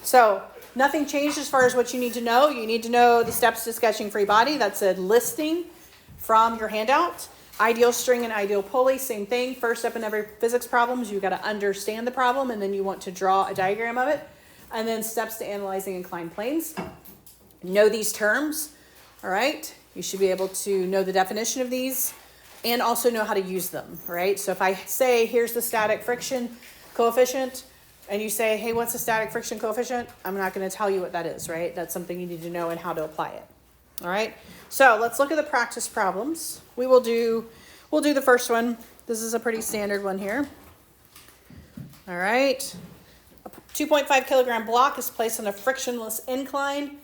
So nothing changed as far as what you need to know. You need to know the steps to sketching free body. That's a listing from your handout. Ideal string and ideal pulley, same thing. First step in every physics problem is you've got to understand the problem, and then you want to draw a diagram of it. And then steps to analyzing inclined planes. Know these terms, all right? You should be able to know the definition of these and also know how to use them, right? So if I say, here's the static friction coefficient, and you say, hey, what's the static friction coefficient? I'm not going to tell you what that is, right? That's something you need to know and how to apply it, all right? So let's look at the practice problems. We'll do the first one. This is a pretty standard one here. All right. A 2.5 kilogram block is placed on a frictionless incline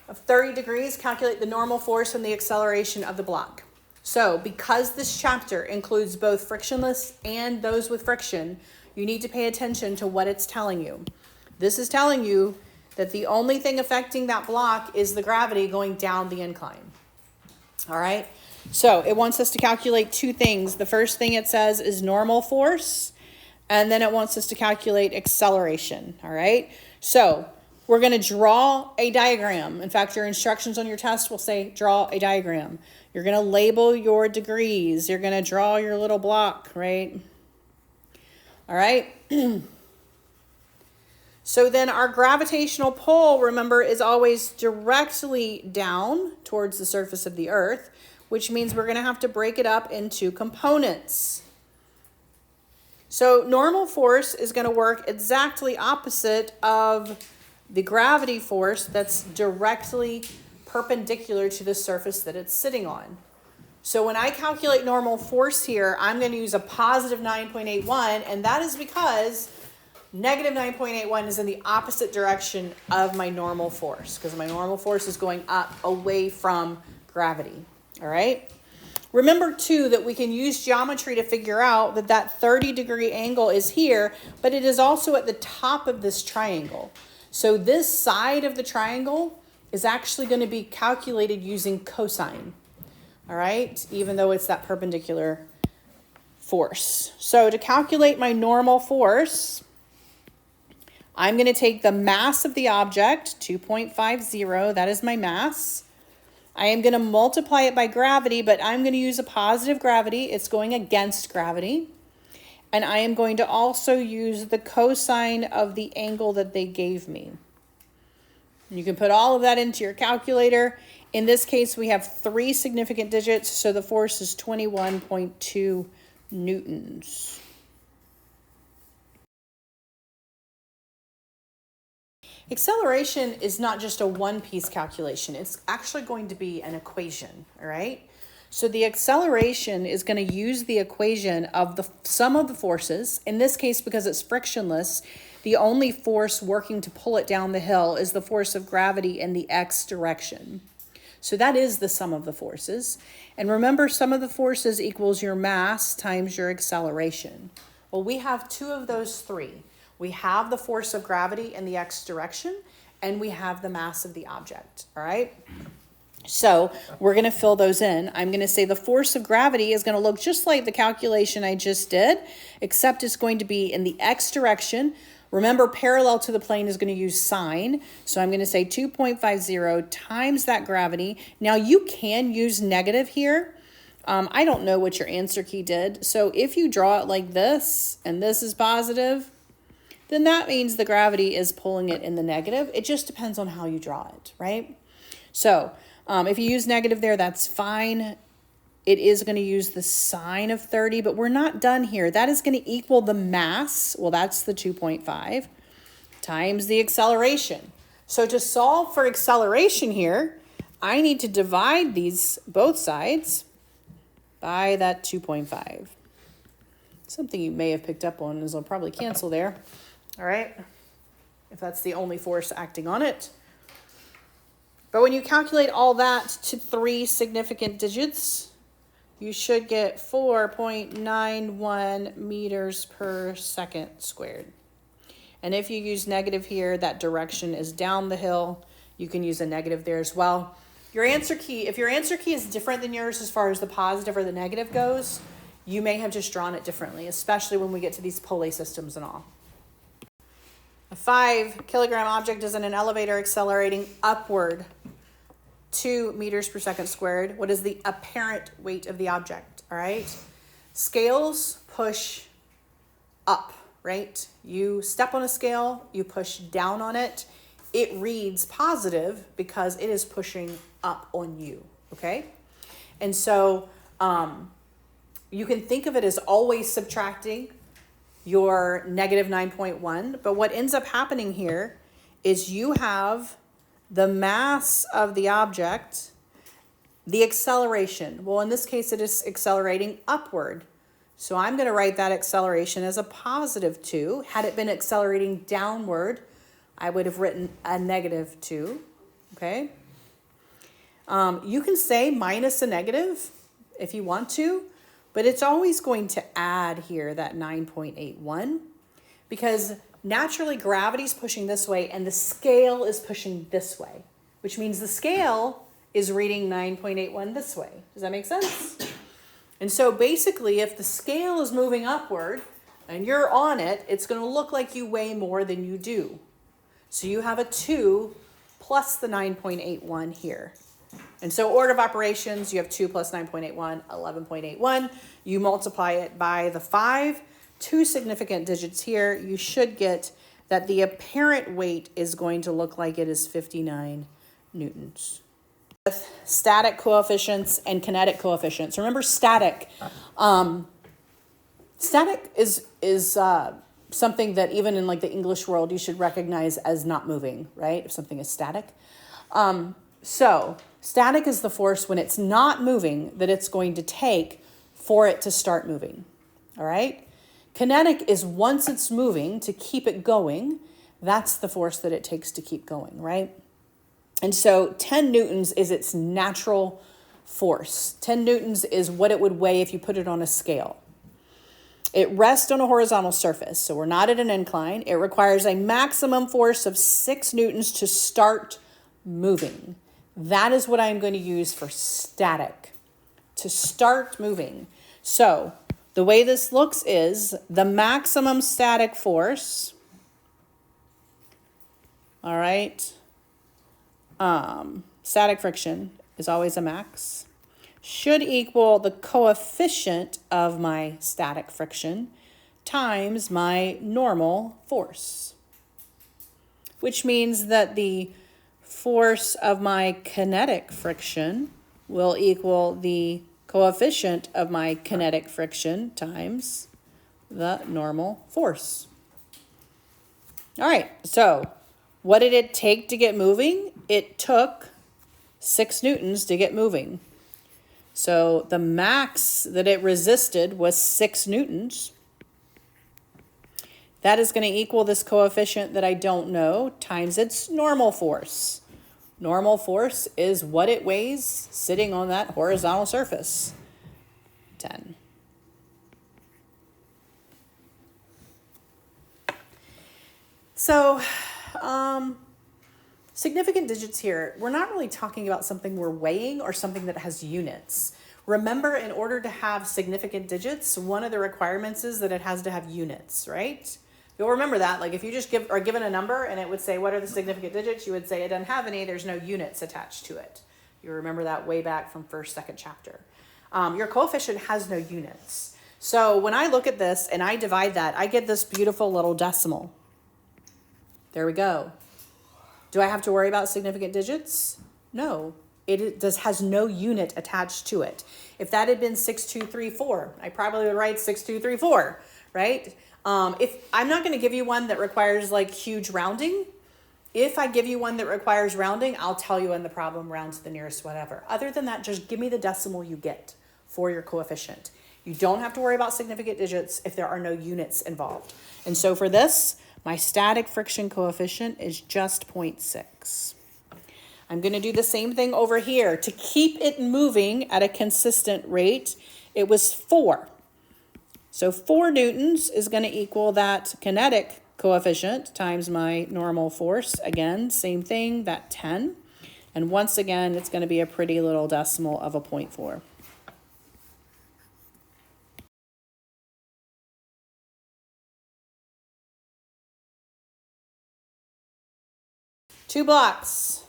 of 30 degrees. Calculate the normal force and the acceleration of the block. So because this chapter includes both frictionless and those with friction, you need to pay attention to what it's telling you. This is telling you that the only thing affecting that block is the gravity going down the incline. All right. So it wants us to calculate two things. The first thing it says is normal force, and then it wants us to calculate acceleration. All right. So we're going to draw a diagram. In fact, your instructions on your test will say draw a diagram. You're going to label your degrees. You're going to draw your little block, right? All right. So then our gravitational pull, remember, is always directly down towards the surface of the earth, which means we're going to have to break it up into components. So normal force is going to work exactly opposite of the gravity force that's directly perpendicular to the surface that it's sitting on. So when I calculate normal force here, I'm going to use a positive 9.81, and that is because negative 9.81 is in the opposite direction of my normal force, because my normal force is going up away from gravity. All right. Remember too that we can use geometry to figure out that that 30-degree angle is here, but it is also at the top of this triangle. So this side of the triangle is actually going to be calculated using cosine. All right, even though it's that perpendicular force. So to calculate my normal force, I'm going to take the mass of the object, 2.50, that is my mass. I am going to multiply it by gravity, but I'm going to use a positive gravity. It's going against gravity. And I am going to also use the cosine of the angle that they gave me. You can put all of that into your calculator. In this case, we have 3 significant digits, so the force is 21.2 newtons. Acceleration is not just a one-piece calculation. It's actually going to be an equation, all right? So the acceleration is going to use the equation of the sum of the forces. In this case, because it's frictionless, the only force working to pull it down the hill is the force of gravity in the x direction. So that is the sum of the forces. And remember, sum of the forces equals your mass times your acceleration. Well, we have 2 of those 3. We have the force of gravity in the x direction, and we have the mass of the object, all right? So we're going to fill those in. I'm going to say the force of gravity is going to look just like the calculation I just did, except it's going to be in the x direction. Remember, parallel to the plane is going to use sine. So I'm going to say 2.50 times that gravity. Now you can use negative here. I don't know what your answer key did. So if you draw it like this, and this is positive, then that means the gravity is pulling it in the negative. It just depends on how you draw it, right? So if you use negative there, that's fine. It is going to use the sine of 30, but we're not done here. That is going to equal the mass. Well, that's the 2.5 times the acceleration. So to solve for acceleration here, I need to divide these both sides by that 2.5. Something you may have picked up on is I'll probably cancel there. All right, if that's the only force acting on it. But when you calculate all that to 3 significant digits, you should get 4.91 meters per second squared. And if you use negative here, that direction is down the hill. You can use a negative there as well. Your answer key, if your answer key is different than yours as far as the positive or the negative goes, you may have just drawn it differently, especially when we get to these pulley systems and all. A 5-kilogram object is in an elevator accelerating upward 2 meters per second squared. What is the apparent weight of the object? All right. Scales push up, right? You step on a scale, you push down on it. It reads positive because it is pushing up on you, okay? And so you can think of it as always subtracting your negative 9.1, but what ends up happening here is you have the mass of the object, the acceleration. Well, in this case, it is accelerating upward. So I'm going to write that acceleration as a positive 2. Had it been accelerating downward, I would have written a negative 2, okay? You can say minus a negative if you want to, but it's always going to add here that 9.81 because naturally gravity's pushing this way and the scale is pushing this way, which means the scale is reading 9.81 this way. Does that make sense? And so basically, if the scale is moving upward and you're on it, it's going to look like you weigh more than you do. So you have a 2 plus the 9.81 here. And so order of operations, you have 2 plus 9.81, 11.81. You multiply it by the 5, 2 significant digits here. You should get that the apparent weight is going to look like it is 59 newtons. With static coefficients and kinetic coefficients. Remember static. Static is something that even in like the English world you should recognize as not moving, right? If something is static. So static is the force when it's not moving that it's going to take for it to start moving. All right. Kinetic is once it's moving to keep it going. That's the force that it takes to keep going, right? And so 10 newtons is its natural force. 10 newtons is what it would weigh if you put it on a scale. It rests on a horizontal surface, so we're not at an incline. It requires a maximum force of 6 newtons to start moving. That is what I'm going to use for static, to start moving. So the way this looks is the maximum static force, all right, static friction is always a max, should equal the coefficient of my static friction times my normal force, which means that the force of my kinetic friction will equal the coefficient of my kinetic friction times the normal force. All right, so what did it take to get moving? It took 6 newtons to get moving. So the max that it resisted was 6 newtons. That is going to equal this coefficient that I don't know times its normal force. Normal force is what it weighs sitting on that horizontal surface. 10. So, significant digits here, we're not really talking about something we're weighing or something that has units. Remember, in order to have significant digits, one of the requirements is that it has to have units, right? You'll remember that, like if you just are given a number and it would say, what are the significant digits? You would say it doesn't have any, there's no units attached to it. You remember that way back from first, second chapter. Your coefficient has no units. So when I look at this and I divide that, I get this beautiful little decimal. There we go. Do I have to worry about significant digits? No, it has no unit attached to it. If that had been 6234, I probably would write 6234, right? If I'm not going to give you one that requires like huge rounding. If I give you one that requires rounding, I'll tell you in the problem round to the nearest whatever. Other than that, just give me the decimal you get for your coefficient. You don't have to worry about significant digits if there are no units involved. And so for this, my static friction coefficient is just 0.6. I'm going to do the same thing over here. To keep it moving at a consistent rate, it was 4. So 4 newtons is going to equal that kinetic coefficient times my normal force. Again, same thing, that 10. And once again, it's going to be a pretty little decimal of a 0.4. Two blocks.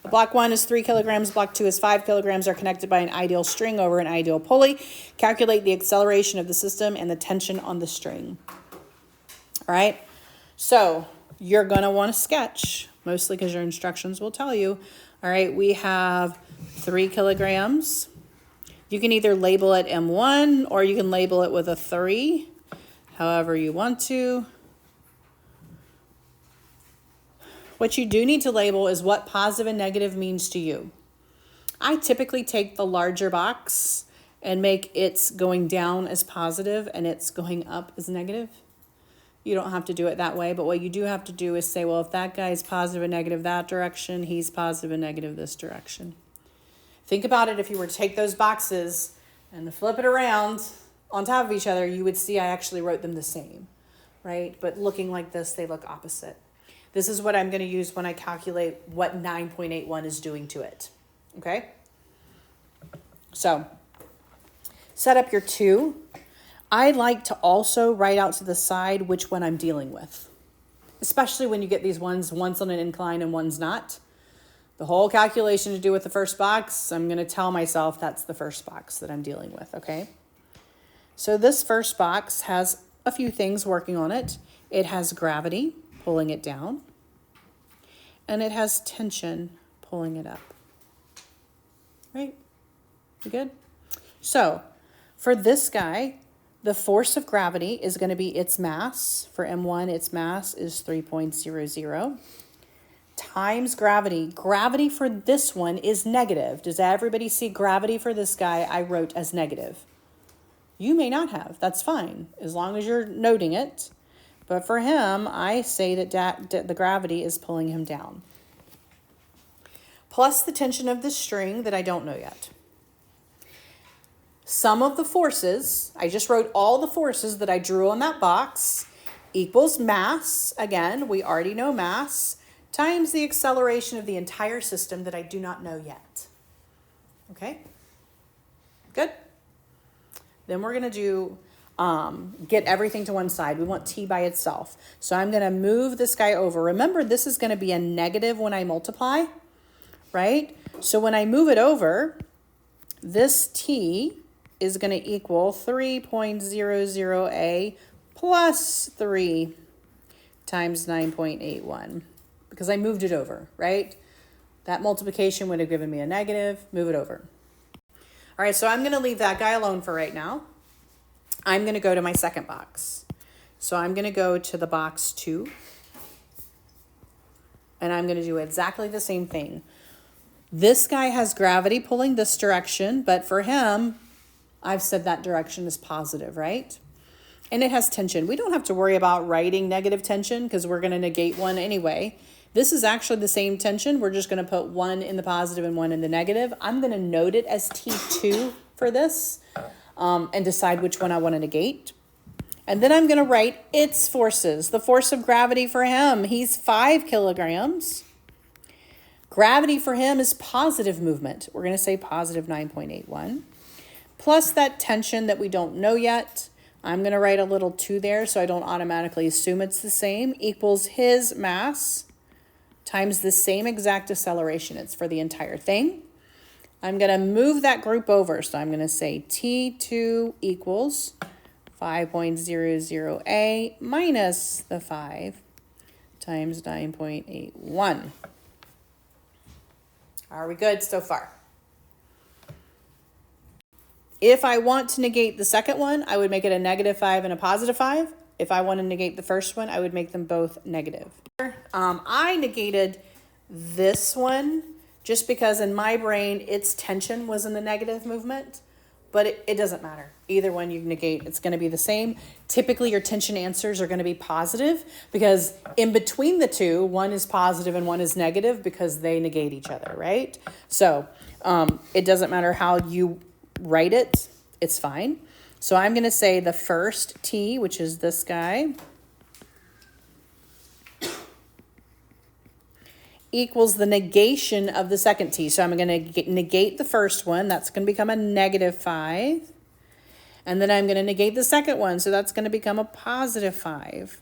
Block 1 is 3 kilograms, block 2 is 5 kilograms, are connected by an ideal string over an ideal pulley. Calculate the acceleration of the system and the tension on the string. All right, so you're going to want to sketch, mostly because your instructions will tell you. All right, we have 3 kilograms. You can either label it M1 or you can label it with a 3, however you want to. What you do need to label is what positive and negative means to you. I typically take the larger box and make its going down as positive and its going up as negative. You don't have to do it that way, but what you do have to do is say, well, if that guy is positive and negative that direction, he's positive and negative this direction. Think about it, if you were to take those boxes and flip it around on top of each other, you would see I actually wrote them the same, right? But looking like this, they look opposite. This is what I'm going to use when I calculate what 9.81 is doing to it, okay? So, set up your 2. I like to also write out to the side which one I'm dealing with, especially when you get these one's on an incline and one's not. The whole calculation to do with the first box, I'm going to tell myself that's the first box that I'm dealing with, okay? So this first box has a few things working on it. It has gravity pulling it down, and it has tension pulling it up. Right? You good? So, for this guy, the force of gravity is going to be its mass. For M1, its mass is 3.00 times gravity. Gravity for this one is negative. Does everybody see gravity for this guy I wrote as negative? You may not have. That's fine, as long as you're noting it. But for him, I say that the gravity is pulling him down. Plus the tension of the string that I don't know yet. Sum of the forces, I just wrote all the forces that I drew on that box, equals mass, again, we already know mass, times the acceleration of the entire system that I do not know yet. Okay? Good? Then we're going to do get everything to one side. We want t by itself. So I'm going to move this guy over. Remember, this is going to be a negative when I multiply, right? So when I move it over, this t is going to equal 3.00a plus 3 times 9.81 because I moved it over, right? That multiplication would have given me a negative. Move it over. All right, so I'm going to leave that guy alone for right now. I'm going to go to my second box. So I'm going to go to the box 2. And I'm going to do exactly the same thing. This guy has gravity pulling this direction, but for him, I've said that direction is positive, right? And it has tension. We don't have to worry about writing negative tension because we're going to negate one anyway. This is actually the same tension. We're just going to put one in the positive and one in the negative. I'm going to note it as T2 for this and decide which one I want to negate. And then I'm going to write its forces. The force of gravity for him, he's 5 kilograms. Gravity for him is positive movement. We're going to say positive 9.81. Plus that tension that we don't know yet. I'm going to write a little 2 there so I don't automatically assume it's the same. Equals his mass times the same exact acceleration. It's for the entire thing. I'm going to move that group over. So I'm going to say T2 equals 5.00a minus the 5 times 9.81. Are we good so far? If I want to negate the second one, I would make it a -5 and a +5. If I want to negate the first one, I would make them both negative. I negated this one just because in my brain, its tension was in the negative movement, but it doesn't matter. Either one you negate, it's going to be the same. Typically, your tension answers are going to be positive because in between the two, one is positive and one is negative because they negate each other, right? So it doesn't matter how you write it, it's fine. So I'm going to say the first T, which is this guy, equals the negation of the second T. So I'm going to negate the first one. That's going to become a -5. And then I'm going to negate the second one. So that's going to become a +5.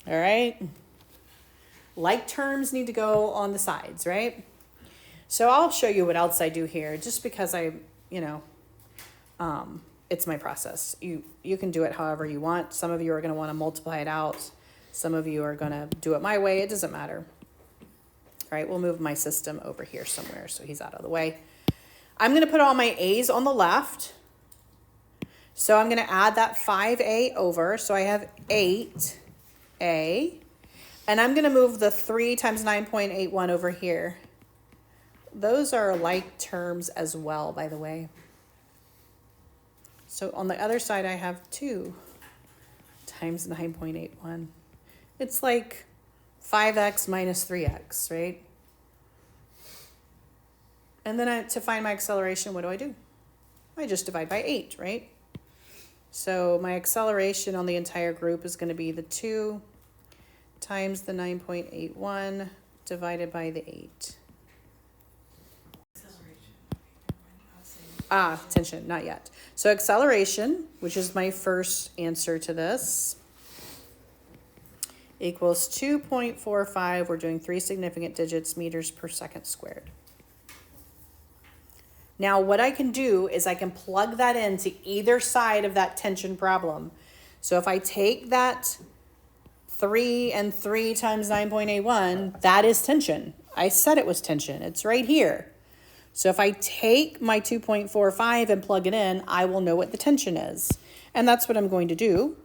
All right. Like terms need to go on the sides, right? So I'll show you what else I do here, just because it's my process. You can do it however you want. Some of you are going to want to multiply it out. Some of you are going to do it my way. It doesn't matter. All right, we'll move my system over here somewhere so he's out of the way. I'm going to put all my A's on the left. So I'm going to add that 5A over. So I have 8A. And I'm going to move the 3 times 9.81 over here. Those are like terms as well, by the way. So on the other side, I have 2 times 9.81. It's like 5x minus 3x, right? And then to find my acceleration, what do? I just divide by 8, right? So my acceleration on the entire group is going to be the 2 times the 9.81 divided by the 8. Tension, not yet. So acceleration, which is my first answer to this, equals 2.45. We're doing 3 significant digits, meters per second squared. Now what I can do is I can plug that into either side of that tension problem. So if I take that 3 and 3 times 9.81, that is tension. I said it was tension. It's right here. So if I take my 2.45 and plug it in, I will know what the tension is. And that's what I'm going to do.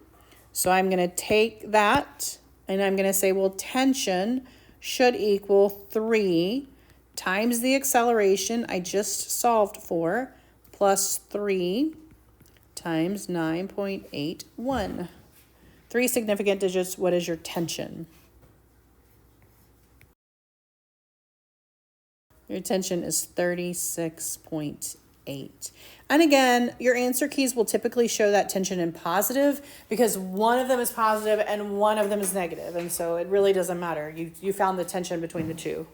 So I'm going to take that and I'm going to say, well, tension should equal 3 times the acceleration I just solved for plus 3 times 9.81. 3 significant digits, what is your tension? Your tension is 36.8. And again, your answer keys will typically show that tension in positive because one of them is positive and one of them is negative. And so it really doesn't matter. You found the tension between the two.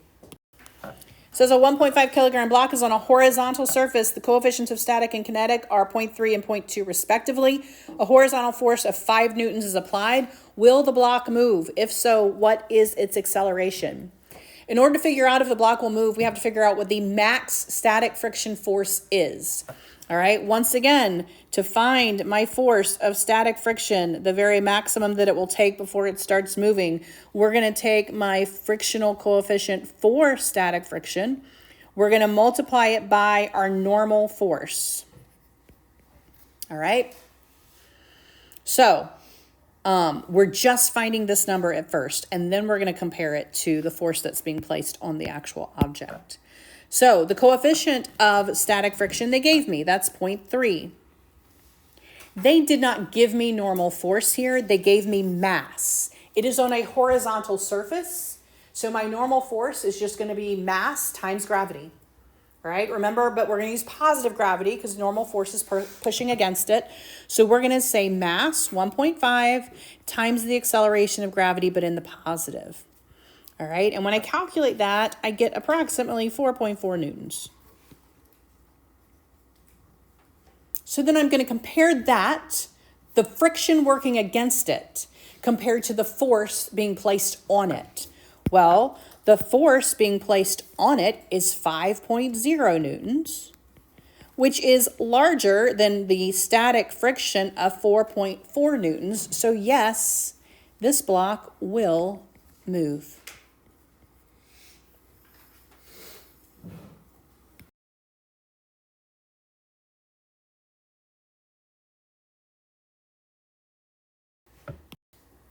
It says a 1.5 kilogram block is on a horizontal surface. The coefficients of static and kinetic are 0.3 and 0.2 respectively. A horizontal force of 5 newtons is applied. Will the block move? If so, what is its acceleration? In order to figure out if the block will move, we have to figure out what the max static friction force is. All right, once again, to find my force of static friction, the very maximum that it will take before it starts moving, we're going to take my frictional coefficient for static friction. We're going to multiply it by our normal force. All right, so we're just finding this number at first, and then we're going to compare it to the force that's being placed on the actual object. So the coefficient of static friction they gave me, that's 0.3. They did not give me normal force here. They gave me mass. It is on a horizontal surface. So my normal force is just going to be mass times gravity. All right, remember, but we're going to use positive gravity because normal force is pushing against it. So we're going to say mass 1.5 times the acceleration of gravity, but in the positive. All right, and when I calculate that, I get approximately 4.4 newtons. So then I'm going to compare that, the friction working against it, compared to the force being placed on it. Well, the force being placed on it is 5.0 newtons, which is larger than the static friction of 4.4 newtons. So yes, this block will move.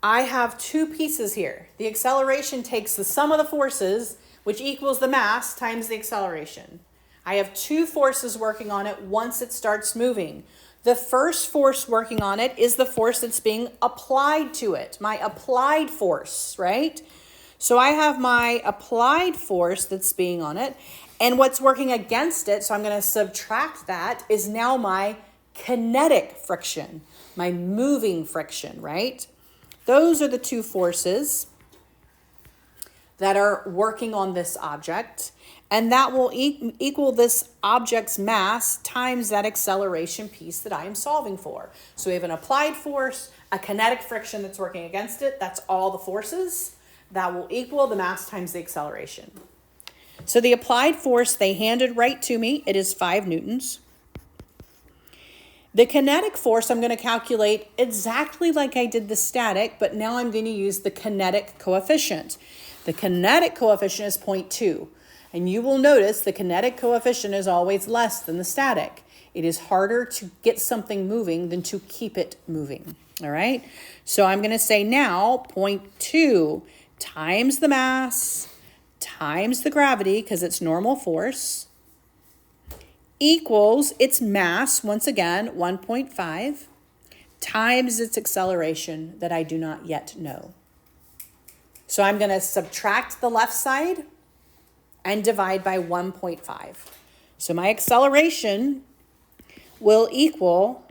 I have 2 pieces here. The acceleration takes the sum of the forces, which equals the mass times the acceleration. I have 2 forces working on it once it starts moving. The first force working on it is the force that's being applied to it, my applied force, right? So I have my applied force that's being on it, and what's working against it, so I'm going to subtract that, is now my kinetic friction, my moving friction, right? Those are the 2 forces that are working on this object, and that will equal this object's mass times that acceleration piece that I am solving for. So we have an applied force, a kinetic friction that's working against it. That's all the forces. That will equal the mass times the acceleration. So the applied force they handed right to me, it is 5 newtons. The kinetic force I'm going to calculate exactly like I did the static, but now I'm going to use the kinetic coefficient. The kinetic coefficient is 0.2. And you will notice the kinetic coefficient is always less than the static. It is harder to get something moving than to keep it moving. All right. So I'm going to say now 0.2 times the mass times the gravity, because it's normal force, equals its mass, once again, 1.5, times its acceleration that I do not yet know. So I'm going to subtract the left side and divide by 1.5. So my acceleration will equal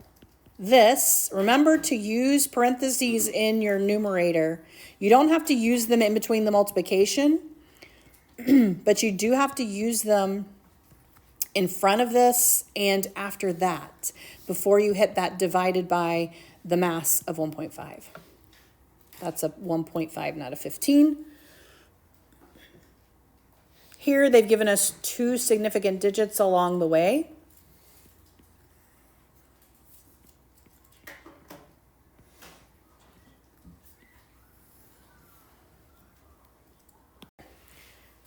this. Remember to use parentheses in your numerator. You don't have to use them in between the multiplication, but you do have to use them in front of this and after that, before you hit that divided by the mass of 1.5. That's a 1.5, not a 15. Here they've given us 2 significant digits along the way.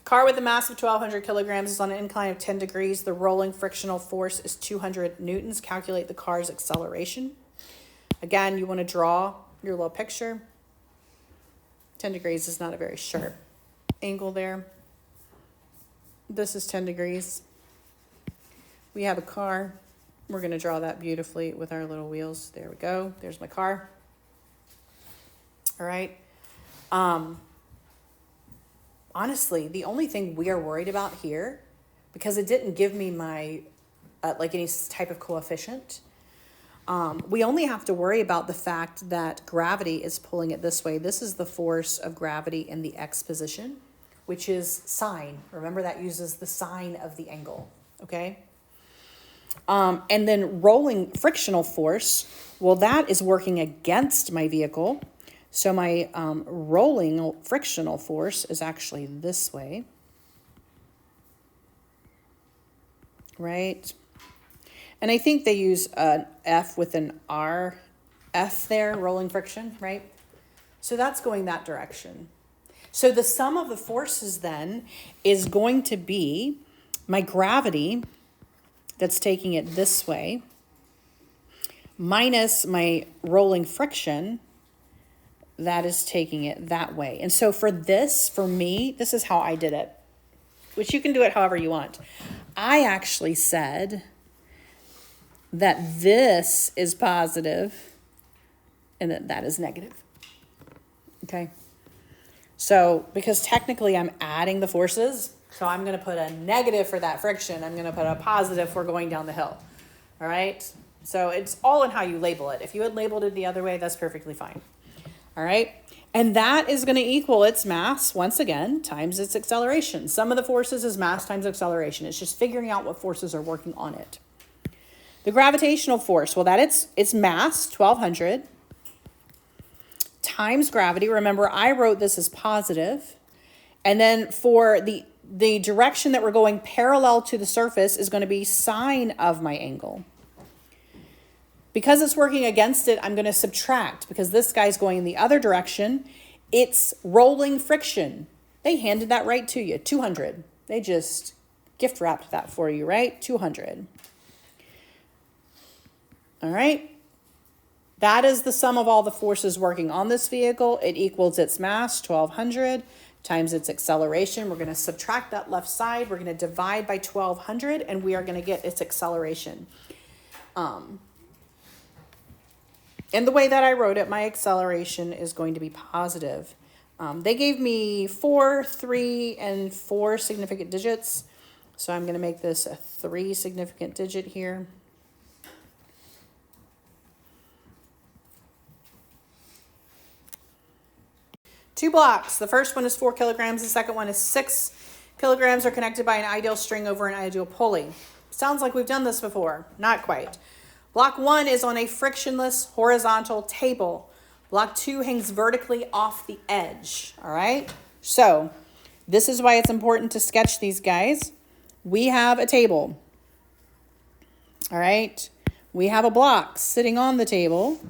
Car with a mass of 1,200 kilograms is on an incline of 10 degrees. The rolling frictional force is 200 newtons. Calculate the car's acceleration. Again, you want to draw your little picture. 10 degrees is not a very sharp angle there. This is 10 degrees. We have a car. We're going to draw that beautifully with our little wheels. There we go. There's my car. All right. Honestly, the only thing we are worried about here, because it didn't give me my, like any type of coefficient, we only have to worry about the fact that gravity is pulling it this way. This is the force of gravity in the x position, which is sine. Remember, that uses the sine of the angle, okay? And then rolling frictional force, well, that is working against my vehicle. So my rolling frictional force is actually this way, right? And I think they use an F with an R, F there, rolling friction, right? So that's going that direction. So the sum of the forces then is going to be my gravity that's taking it this way minus my rolling friction that is taking it that way. And so for this, for me, this is how I did it, which you can do it however you want. I actually said that this is positive and that is negative. Okay. So because technically I'm adding the forces, so I'm going to put a negative for that friction. I'm going to put a positive for going down the hill. All right. So it's all in how you label it. If you had labeled it the other way, that's perfectly fine. All right. And that is going to equal its mass, once again, times its acceleration. Sum of the forces is mass times acceleration. It's just figuring out what forces are working on it. The gravitational force, well, that it's mass, 1,200, times gravity. Remember, I wrote this as positive. And then for the direction that we're going parallel to the surface is going to be sine of my angle. Because it's working against it, I'm going to subtract because this guy's going in the other direction. It's rolling friction. They handed that right to you, 200. They just gift wrapped that for you, right? 200. All right. That is the sum of all the forces working on this vehicle. It equals its mass, 1,200, times its acceleration. We're going to subtract that left side. We're going to divide by 1,200, and we are going to get its acceleration. And the way that I wrote it, my acceleration is going to be positive. They gave me 4, 3, and 4 significant digits. So I'm going to make this a 3 significant digit here. Two blocks. The first one is 4 kilograms. The second one is 6 kilograms are connected by an ideal string over an ideal pulley. Sounds like we've done this before. Not quite. Block 1 is on a frictionless horizontal table. Block 2 hangs vertically off the edge, all right? So this is why it's important to sketch these guys. We have a table, all right? We have a block sitting on the table.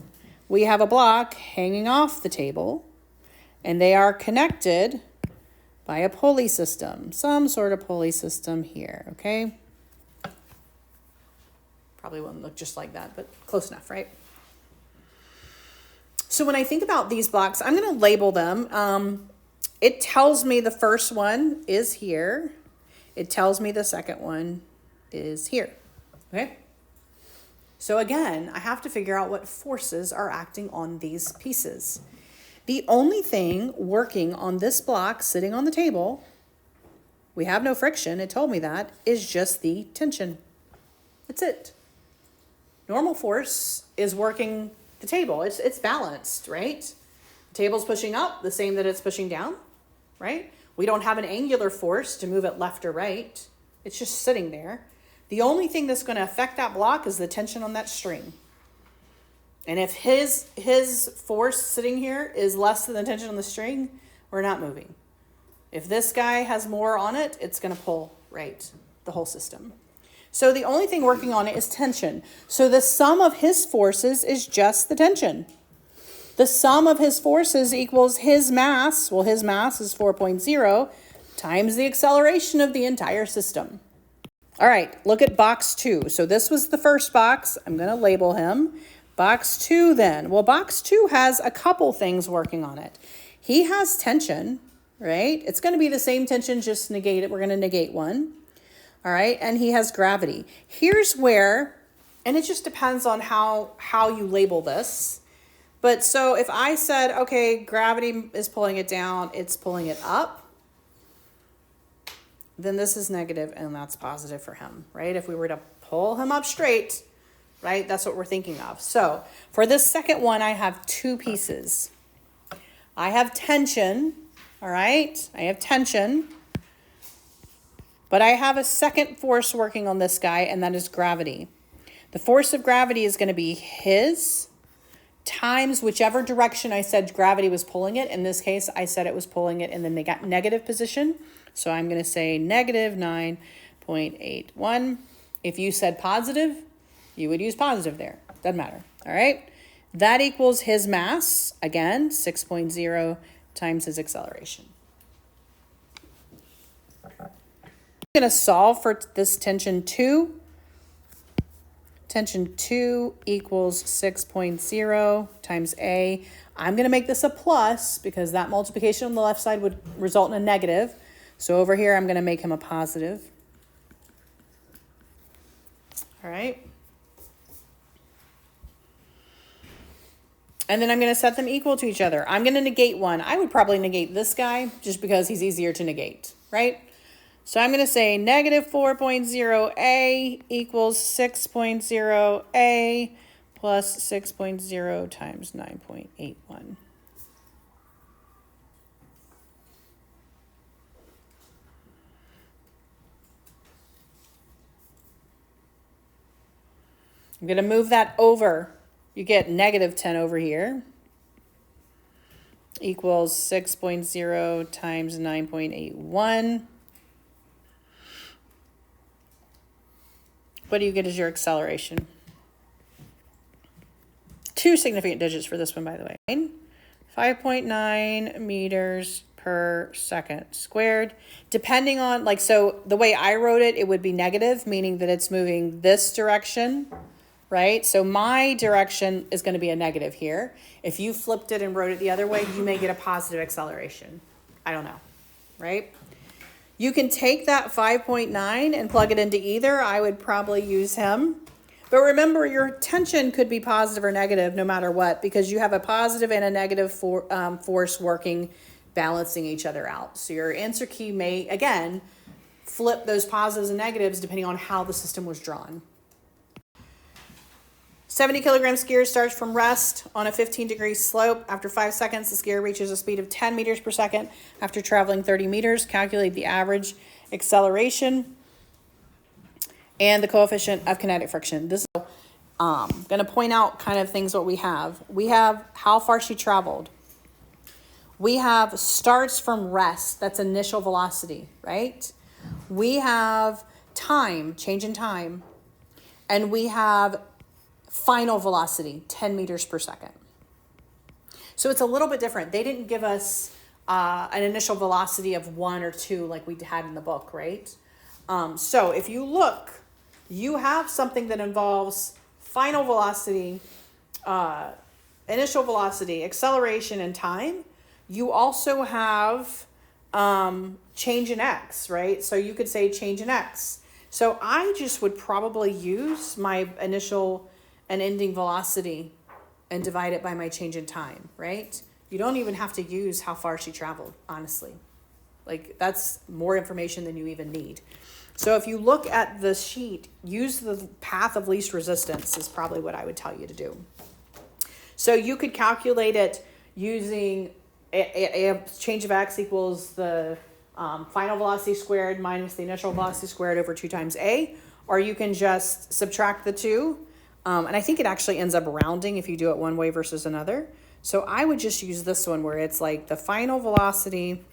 We have a block hanging off the table, and they are connected by a pulley system, some sort of pulley system here, okay? Probably wouldn't look just like that, but close enough, right? So when I think about these blocks, I'm going to label them. It tells me the first one is here. It tells me the second one is here, okay? So again, I have to figure out what forces are acting on these pieces. The only thing working on this block sitting on the table, we have no friction, it told me that, is just the tension. That's it. Normal force is working the table. It's balanced, right? The table's pushing up the same that it's pushing down, right? We don't have an angular force to move it left or right. It's just sitting there. The only thing that's going to affect that block is the tension on that string. And if his force sitting here is less than the tension on the string, we're not moving. If this guy has more on it, it's going to pull, right, the whole system. So the only thing working on it is tension. So the sum of his forces is just the tension. The sum of his forces equals his mass. Well, his mass is 4.0 times the acceleration of the entire system. All right, look at box 2. So this was the first box. I'm going to label him. Box 2 then. Well, box 2 has a couple things working on it. He has tension, right? It's going to be the same tension, just negate it. We're going to negate one. All right, and he has gravity. Here's where, and it just depends on how you label this. But so if I said, okay, gravity is pulling it down, it's pulling it up, then this is negative and that's positive for him, right? If we were to pull him up straight, right, that's what we're thinking of. So for this second one, I have two pieces. I have tension, all right? I have tension. But I have a second force working on this guy, and that is gravity. The force of gravity is going to be his times whichever direction I said gravity was pulling it. In this case, I said it was pulling it in the negative position. So I'm going to say negative 9.81. If you said positive, you would use positive there. Doesn't matter. All right. That equals his mass. Again, 6.0 times his acceleration. I'm going to solve for this tension 2. Tension 2 equals 6.0 times A. I'm going to make this a plus because that multiplication on the left side would result in a negative. So over here, I'm going to make him a positive. All right. And then I'm going to set them equal to each other. I'm going to negate one. I would probably negate this guy just because he's easier to negate, right? So I'm going to say negative 4.0A equals 6.0A plus 6.0 times 9.81. I'm going to move that over. You get negative 10 over here equals 6.0 times 9.81. What do you get as your acceleration? 2 significant digits for this one, by the way. 5.9 meters per second squared. Depending on, like, so the way I wrote it, it would be negative, meaning that it's moving this direction, right? So my direction is going to be a negative here. If you flipped it and wrote it the other way, you may get a positive acceleration. I don't know, right? You can take that 5.9 and plug it into either. I would probably use him. But remember, your tension could be positive or negative no matter what, because you have a positive and a negative force working, balancing each other out. So your answer key may, again, flip those positives and negatives depending on how the system was drawn. 70 kilogram skier starts from rest on a 15-degree slope. After 5 seconds, the skier reaches a speed of 10 meters per second. After traveling 30 meters, calculate the average acceleration and the coefficient of kinetic friction. Going to point out kind of things what we have. We have how far she traveled. We have starts from rest. That's initial velocity, right? We have time, change in time. And we have final velocity, 10 meters per second. So it's a little bit different. They didn't give us an initial velocity of 1 or 2 like we had in the book, right? So if you look, you have something that involves final velocity, initial velocity, acceleration, and time. You also have change in x, right? So you could say change in x. So I just would probably use my initial and ending velocity and divide it by my change in time, right? You don't even have to use how far she traveled, honestly. Like, that's more information than you even need. So if you look at the sheet, use the path of least resistance is probably what I would tell you to do. So you could calculate it using a change of x equals the final velocity squared minus the initial velocity squared over 2 times a, or you can just subtract the 2. And I think it actually ends up rounding if you do it one way versus another. So I would just use this one where it's like the final velocity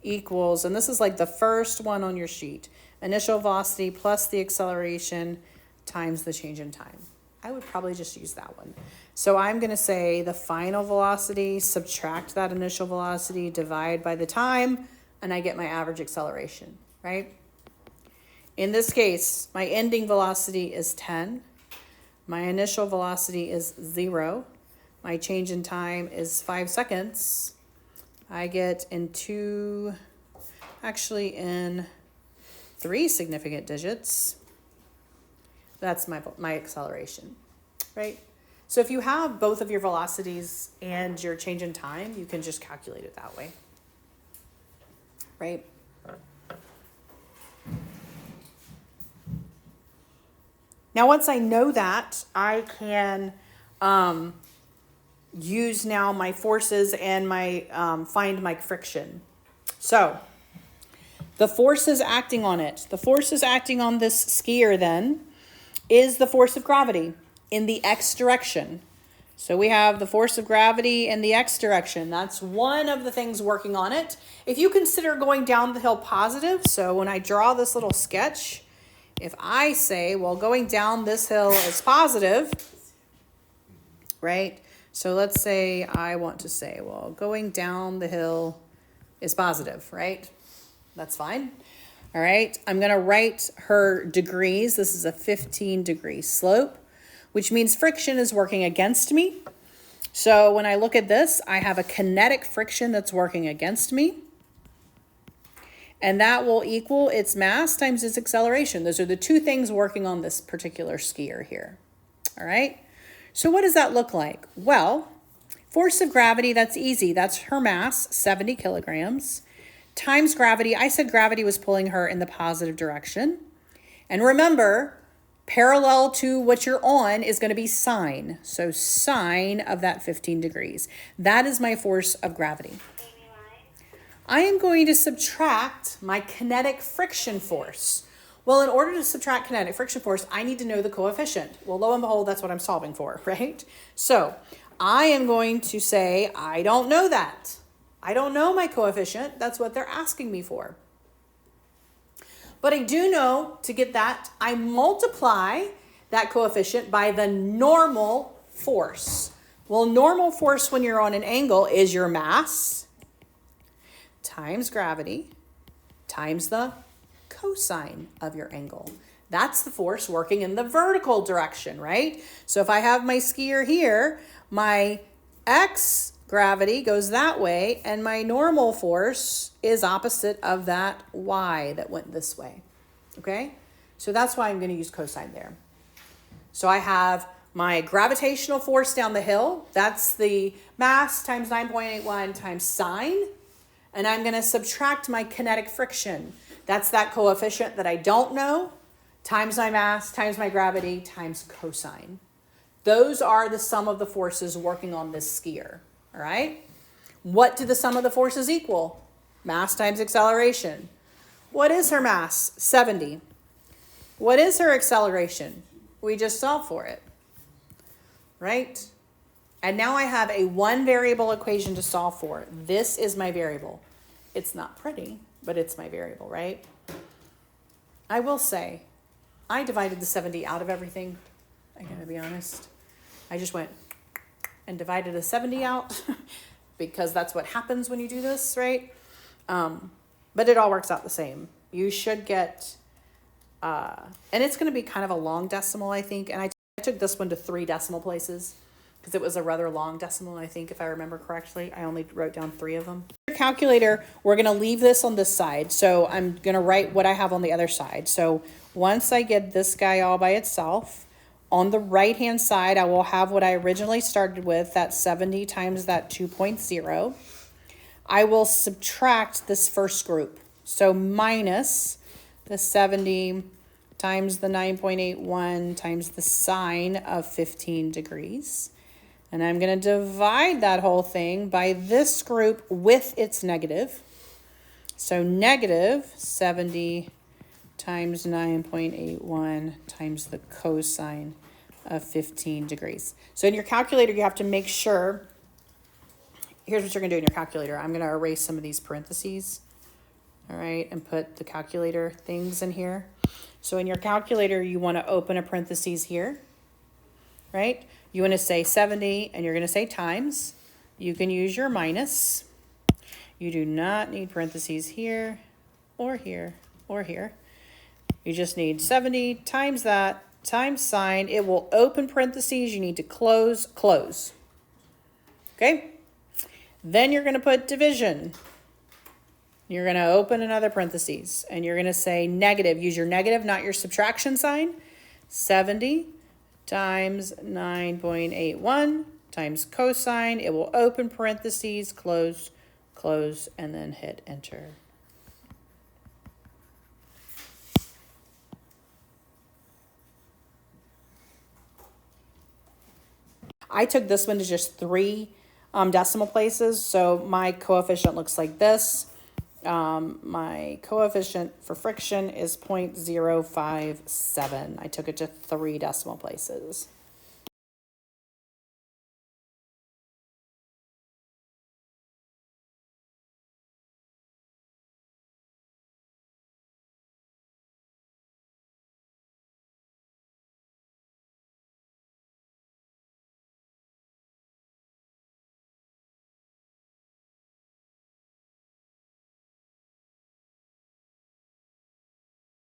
equals, and this is like the first one on your sheet, initial velocity plus the acceleration times the change in time. I would probably just use that one. So I'm going to say the final velocity, subtract that initial velocity, divide by the time, and I get my average acceleration, right? In this case, my ending velocity is 10. My initial velocity is 0. My change in time is 5 seconds. I get in 3 significant digits. That's my acceleration, right? So if you have both of your velocities and your change in time, you can just calculate it that way, right? Now, once I know that, I can use now my forces and my find my friction. So the forces acting on it, the forces acting on this skier then is the force of gravity in the x direction. So we have the force of gravity in the x direction. That's one of the things working on it. If you consider going down the hill positive, so when I draw this little sketch, if I say, well, going down this hill is positive, right? So let's say I want to say, well, going down the hill is positive, right? That's fine. All right, I'm going to write her degrees. This is a 15-degree slope, which means friction is working against me. So when I look at this, I have a kinetic friction that's working against me. And that will equal its mass times its acceleration. Those are the two things working on this particular skier here. All right, so what does that look like? Well, force of gravity, that's easy. That's her mass, 70 kilograms. Times gravity, I said gravity was pulling her in the positive direction. And remember, parallel to what you're on is going to be sine. So sine of that 15 degrees. That is my force of gravity. I am going to subtract my kinetic friction force. Well, in order to subtract kinetic friction force, I need to know the coefficient. Well, lo and behold, that's what I'm solving for, right? So I am going to say, I don't know that. I don't know my coefficient. That's what they're asking me for. But I do know to get that, I multiply that coefficient by the normal force. Well, normal force when you're on an angle is your mass times gravity times the cosine of your angle. That's the force working in the vertical direction, right? So if I have my skier here, my x gravity goes that way, and my normal force is opposite of that y that went this way, okay? So that's why I'm going to use cosine there. So I have my gravitational force down the hill. That's the mass times 9.81 times sine. And I'm going to subtract my kinetic friction. That's that coefficient that I don't know, times my mass, times my gravity, times cosine. Those are the sum of the forces working on this skier, all right? What do the sum of the forces equal? Mass times acceleration. What is her mass? 70. What is her acceleration? we just solve for it, right? And now I have a one variable equation to solve for. This is my variable. It's not pretty, but it's my variable, right? I will say, I divided the 70 out of everything. I gotta be honest. I just went and divided a 70 out because that's what happens when you do this, right? But it all works out the same. You should get, and it's going to be kind of a long decimal, I think. And I took this one to 3 decimal places because it was a rather long decimal, I think, if I remember correctly. I only wrote down 3 of them. Your calculator, we're going to leave this on this side. So I'm going to write what I have on the other side. So once I get this guy all by itself, on the right-hand side, I will have what I originally started with, that 70 times that 2.0. I will subtract this first group. So minus the 70 times the 9.81 times the sine of 15 degrees. And I'm going to divide that whole thing by this group with its negative. So negative 70 times 9.81 times the cosine of 15 degrees. So in your calculator, you have to make sure, here's what you're gonna do in your calculator. I'm gonna erase some of these parentheses, all right, and put the calculator things in here. So in your calculator, you wanna open a parentheses here, right? You wanna say 70 and you're gonna say times. You can use your minus. You do not need parentheses here or here or here. You just need 70 times that times sine. It will open parentheses. You need to close, close. Okay? Then you're going to put division. You're going to open another parentheses. And you're going to say negative. Use your negative, not your subtraction sign. 70 times 9.81 times cosine. It will open parentheses, close, close, and then hit enter. I took this one to just 3 decimal places. So my coefficient looks like this. My coefficient for friction is 0.057. I took it to 3 decimal places.